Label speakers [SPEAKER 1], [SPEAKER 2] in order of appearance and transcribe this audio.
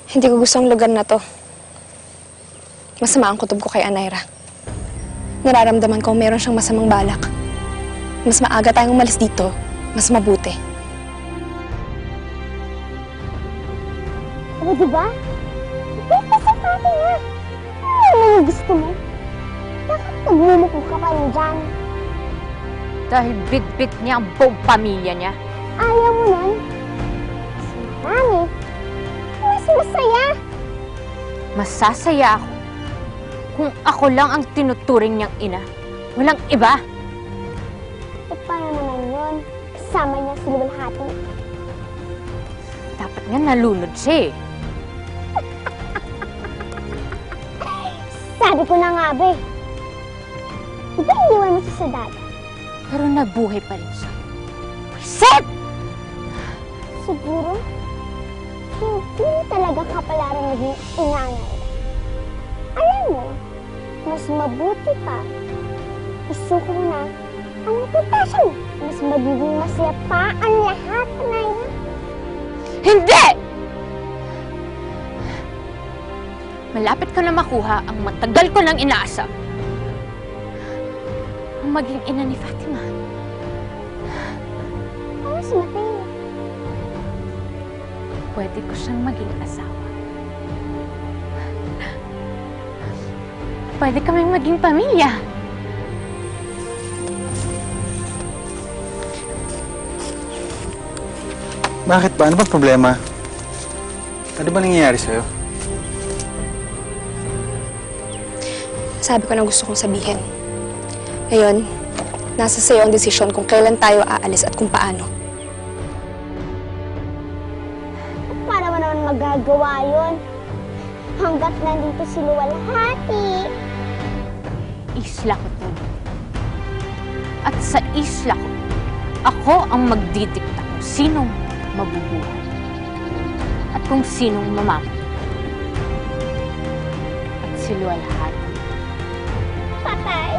[SPEAKER 1] Hindi ko gusto ang lugar na to. Masama ang kutob ko kay Anaira. Nararamdaman ko meron siyang masamang balak. Mas maaga tayong umalis dito, mas mabuti.
[SPEAKER 2] O, diba? Ito sa pati nga. Ano yung gusto mo? Bakit nagmumukha ka pa rin dyan?
[SPEAKER 3] Dahil bit-bit niya ang buong pamilya niya.
[SPEAKER 2] Ayaw mo nun? Marami. Mas masaya.
[SPEAKER 3] Masasaya ako kung ako lang ang tinuturing niyang ina. Walang iba.
[SPEAKER 2] E paano naman yun? Kasama niya si Luwalhati.
[SPEAKER 3] Dapat nga nalunod siya eh.
[SPEAKER 2] Sabi ko na nga ba eh. Di ba iniwan mo siya sa dagat?
[SPEAKER 3] Pero nabuhay pa rin siya. Set!
[SPEAKER 2] Siguro, hindi talaga kapalaran naging inanay. Alam mo, mas mabuti pa. Isuko mo na ang reputasyon mo. Mas magiging masaya pa ang lahat, Anaira.
[SPEAKER 3] Hindi! Malapit ko na makuha ang matagal ko nang inaasam. Ang maging ina ni Fatima.
[SPEAKER 2] Ano si Mateo?
[SPEAKER 3] Pwede ko siyang maging asawa. Pwede kaming maging pamilya.
[SPEAKER 4] Bakit ba? Ano ba problema? Ano ba nangyayari sa'yo?
[SPEAKER 1] Sabi ko na gusto kong sabihin. Ngayon, nasa sa'yo ang desisyon kung kailan tayo aalis at kung paano.
[SPEAKER 2] Paano mo naman magagawa yun? Hanggat nandito si Luwalhati.
[SPEAKER 3] Isla ko to. At sa isla ko, ako ang magdidikta kung sinong mabubuhay at kung sinong mamamatay. At si Luwalhati.
[SPEAKER 2] Patay?